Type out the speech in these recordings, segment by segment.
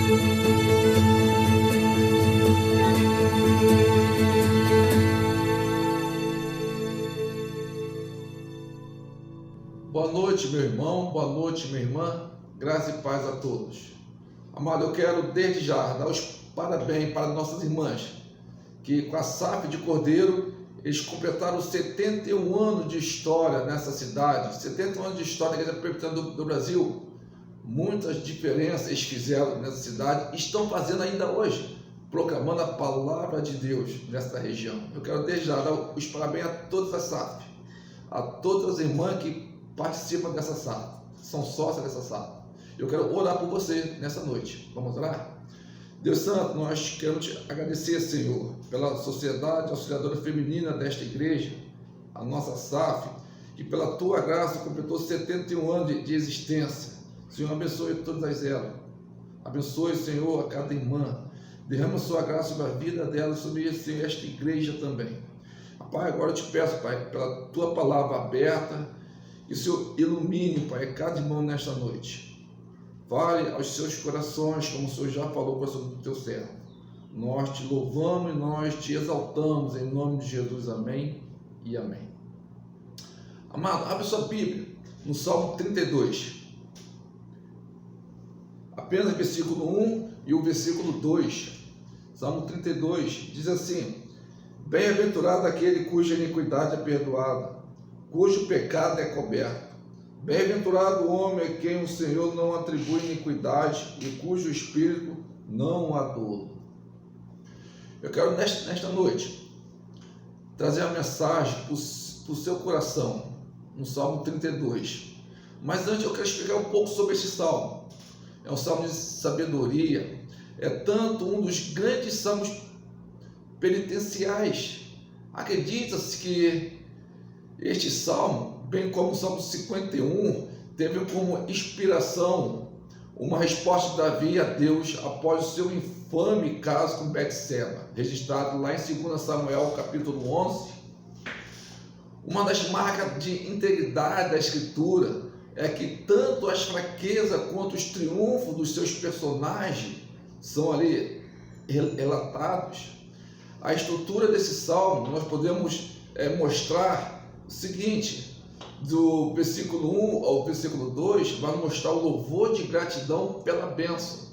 Boa noite, meu irmão, boa noite, minha irmã, graça e paz a todos. Amado, eu quero desde já dar os parabéns para nossas irmãs, que com a SAF de Cordeiro, eles completaram 71 anos de história nessa cidade, 71 anos de história da Igreja Presbiteriana do Brasil. Muitas diferenças eles fizeram nessa cidade e estão fazendo ainda hoje, proclamando a palavra de Deus nessa região. Eu quero desde já dar os parabéns a todas as SAF, a todas as irmãs que participam dessa SAF, são sócias dessa SAF. Eu quero orar por você nessa noite. Vamos orar? Deus Santo, nós queremos te agradecer, Senhor, pela Sociedade Auxiliadora Feminina desta igreja, a nossa SAF, que pela tua graça completou 71 anos de existência. Senhor, abençoe todas elas. Abençoe, Senhor, a cada irmã. Derrama sua graça sobre a vida dela, sobre esta igreja também. Pai, agora eu te peço, Pai, pela tua palavra aberta, que o Senhor ilumine, Pai, cada irmão nesta noite. Fale aos seus corações, como o Senhor já falou com o coração do teu servo. Nós te louvamos e nós te exaltamos, em nome de Jesus. Amém e amém. Amado, abre sua Bíblia no Salmo 32. Apenas o versículo 1 e o versículo 2. Salmo 32 diz assim: Bem-aventurado aquele cuja iniquidade é perdoada, cujo pecado é coberto. Bem-aventurado o homem a quem o Senhor não atribui iniquidade e cujo espírito não há dolo. Eu quero nesta noite trazer a mensagem para o seu coração, no Salmo 32. Mas antes eu quero explicar um pouco sobre este salmo. É um salmo de sabedoria, é tanto um dos grandes salmos penitenciais. Acredita-se que este salmo, bem como o Salmo 51, teve como inspiração uma resposta de Davi a Deus após o seu infame caso com Betseba, registrado lá em 2 Samuel, capítulo 11. Uma das marcas de integridade da Escritura é que tanto as fraquezas quanto os triunfos dos seus personagens são ali relatados. A estrutura desse salmo nós podemos mostrar o seguinte: do versículo 1 ao versículo 2 vai mostrar o louvor de gratidão pela bênção.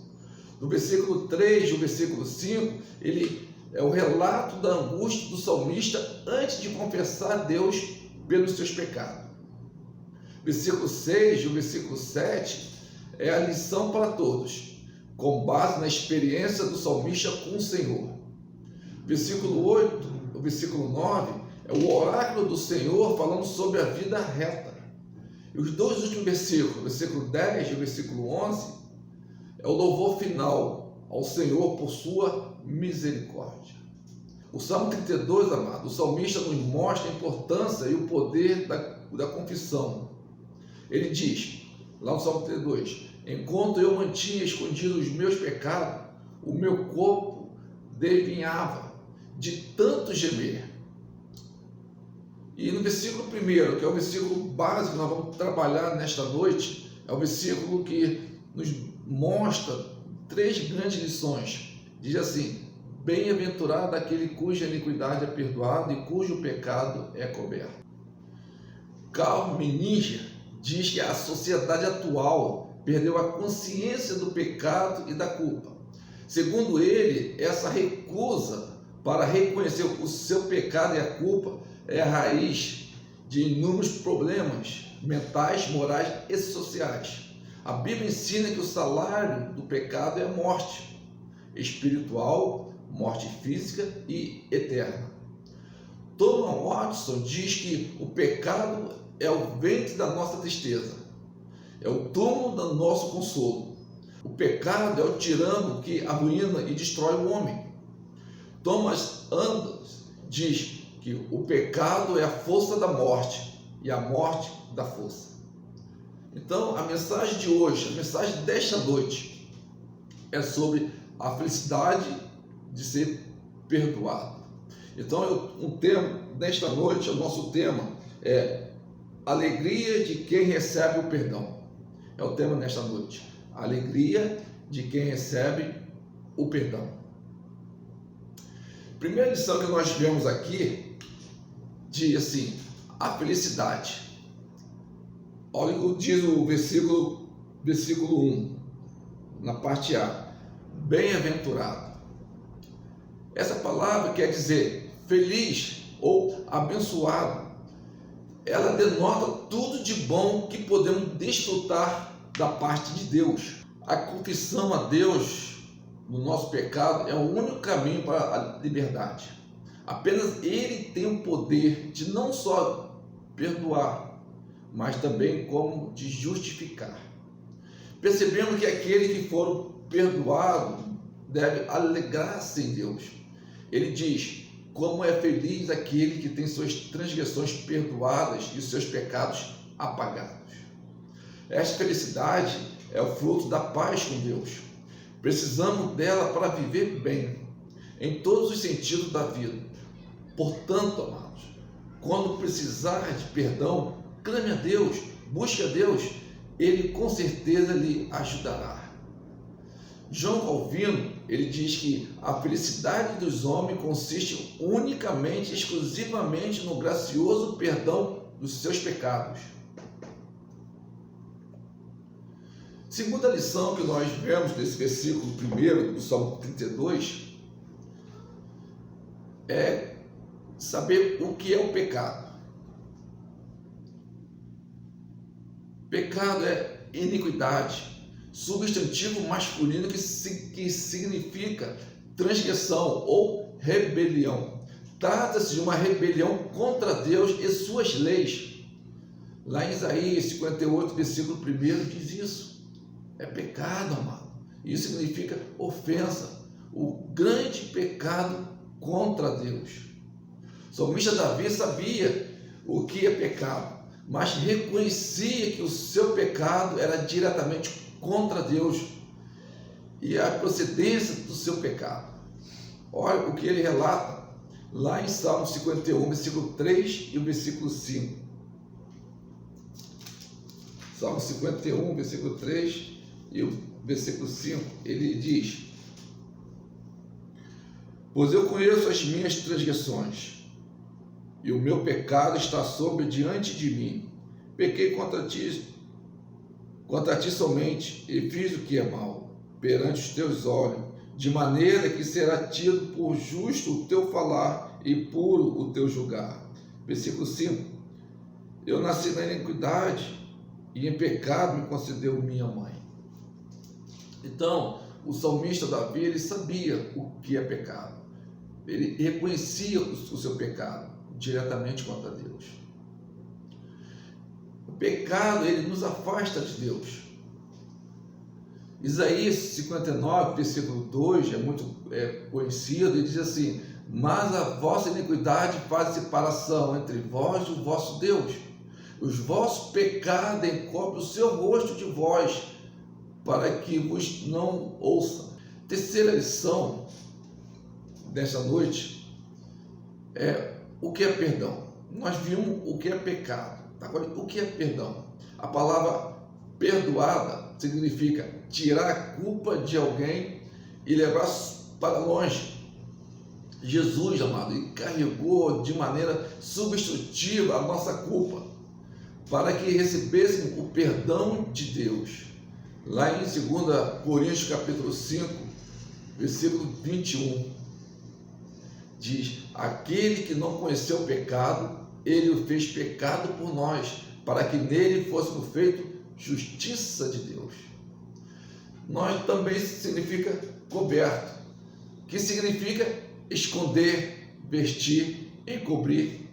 No versículo 3 e o versículo 5, ele é o relato da angústia do salmista antes de confessar a Deus pelos seus pecados. Versículo 6 e o versículo 7 é a lição para todos, com base na experiência do salmista com o Senhor. Versículo 8, o versículo 9 é o oráculo do Senhor falando sobre a vida reta. E os dois últimos versículos, o versículo 10 e o versículo 11, é o louvor final ao Senhor por sua misericórdia. O Salmo 32, amado, o salmista nos mostra a importância e o poder da confissão. Ele diz, lá no Salmo 32, enquanto eu mantinha escondidos os meus pecados, o meu corpo definhava de tanto gemer. E no versículo 1, que é o versículo básico que nós vamos trabalhar nesta noite, é o versículo que nos mostra 3 grandes lições. Diz assim: bem-aventurado aquele cuja iniquidade é perdoada e cujo pecado é coberto. Karl Menninger diz que a sociedade atual perdeu a consciência do pecado e da culpa. Segundo ele, essa recusa para reconhecer o seu pecado e a culpa é a raiz de inúmeros problemas mentais, morais e sociais. A Bíblia ensina que o salário do pecado é a morte espiritual, morte física e eterna. Thomas Watson diz que o pecado é o ventre da nossa tristeza, é o túmulo do nosso consolo. O pecado é o tirano que arruína e destrói o homem. Thomas Anders diz que o pecado é a força da morte e a morte da força. Então, a mensagem de hoje, a mensagem desta noite, é sobre a felicidade de ser perdoado. Então, nesta noite, o nosso tema é alegria de quem recebe o perdão. É o tema nesta noite. Alegria de quem recebe o perdão. Primeira lição que nós vemos aqui diz assim: a felicidade. Olha o que diz o versículo 1, na parte A: bem-aventurado. Essa palavra quer dizer feliz ou abençoado. Ela denota tudo de bom que podemos desfrutar da parte de Deus. A confissão a Deus do nosso pecado é o único caminho para a liberdade. Apenas Ele tem o poder de não só perdoar, mas também como de justificar. Percebemos que aquele que for perdoado deve alegrar-se em Deus. Ele diz: como é feliz aquele que tem suas transgressões perdoadas e os seus pecados apagados. Esta felicidade é o fruto da paz com Deus. Precisamos dela para viver bem, em todos os sentidos da vida. Portanto, amados, quando precisar de perdão, clame a Deus, busque a Deus, Ele com certeza lhe ajudará. João Calvino, ele diz que a felicidade dos homens consiste unicamente, exclusivamente no gracioso perdão dos seus pecados. Segunda lição que nós vemos desse versículo 1 do Salmo 32 é saber o que é o pecado. Pecado é iniquidade, substantivo masculino que significa transgressão ou rebelião. Trata-se de uma rebelião contra Deus e suas leis. Lá em Isaías 58, versículo 1 diz isso. É pecado, amado. Isso significa ofensa, o grande pecado contra Deus. O salmista Davi sabia o que é pecado, mas reconhecia que o seu pecado era diretamente contra Deus e a procedência do seu pecado. Olha o que ele relata lá em Salmo 51, versículo 3 e o versículo 5. Salmo 51, versículo 3 e o versículo 5, ele diz: pois eu conheço as minhas transgressões, e o meu pecado está sobre diante de mim. Pequei contra ti somente, e fiz o que é mal perante os teus olhos, de maneira que será tido por justo o teu falar e puro o teu julgar. Versículo 5: eu nasci na iniquidade, e em pecado me concedeu minha mãe. Então, o salmista Davi, ele sabia o que é pecado. Ele reconhecia o seu pecado diretamente contra Deus. O pecado, ele nos afasta de Deus. Isaías 59, versículo 2, é muito conhecido, ele diz assim: mas a vossa iniquidade faz separação entre vós e o vosso Deus. Os vossos pecados encobrem o seu rosto de vós, para que vos não ouçam. Terceira lição desta noite é o que é perdão. Nós vimos o que é pecado. Agora, o que é perdão? A palavra perdoada significa tirar a culpa de alguém e levar para longe. Jesus, amado, ele carregou de maneira substitutiva a nossa culpa, para que recebêssemos o perdão de Deus. Lá em 2 Coríntios capítulo 5, versículo 21, diz: aquele que não conheceu o pecado, ele o fez pecado por nós, para que nele fôssemos feitos justiça de Deus. Nós também significa coberto, que significa esconder, vestir, encobrir.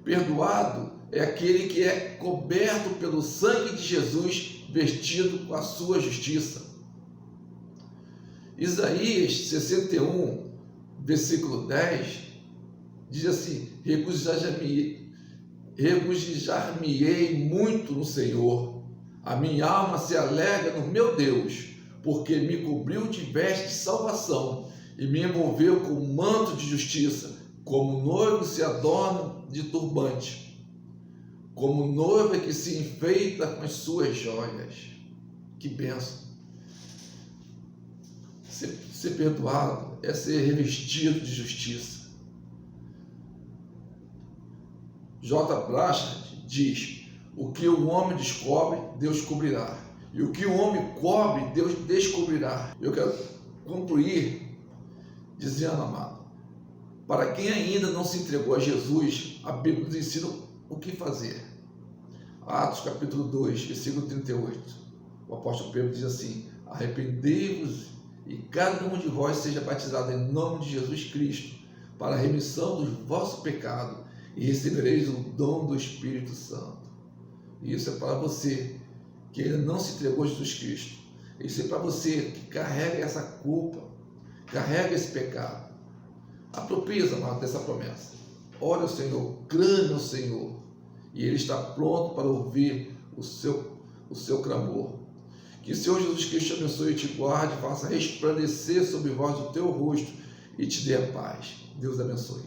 Perdoado é aquele que é coberto pelo sangue de Jesus, vestido com a sua justiça. Isaías 61, versículo 10, diz assim: regozijar-me-ei muito no Senhor, a minha alma se alegra no meu Deus, porque me cobriu de veste de salvação e me envolveu com um manto de justiça, como noivo se adorna de turbante, como noiva que se enfeita com as suas joias. Que bênção! Ser perdoado é ser revestido de justiça. J. Blanchard diz: o que o homem descobre, Deus cobrirá. E o que o homem cobre, Deus descobrirá. Eu quero concluir dizendo, amado, para quem ainda não se entregou a Jesus, a Bíblia nos ensina o que fazer. Atos capítulo 2, versículo 38. O apóstolo Pedro diz assim: arrependei-vos e cada um de vós seja batizado em nome de Jesus Cristo para a remissão dos vossos pecados e recebereis o dom do Espírito Santo. Isso é para você que ainda não se entregou a Jesus Cristo. Isso é para você que carrega essa culpa, carrega esse pecado. Apropria-se, amado, dessa promessa. Ore ao Senhor, clame ao Senhor, e Ele está pronto para ouvir o seu clamor. Que o Senhor Jesus Cristo te abençoe e te guarde, faça resplandecer sobre vós o teu rosto e te dê a paz. Deus abençoe.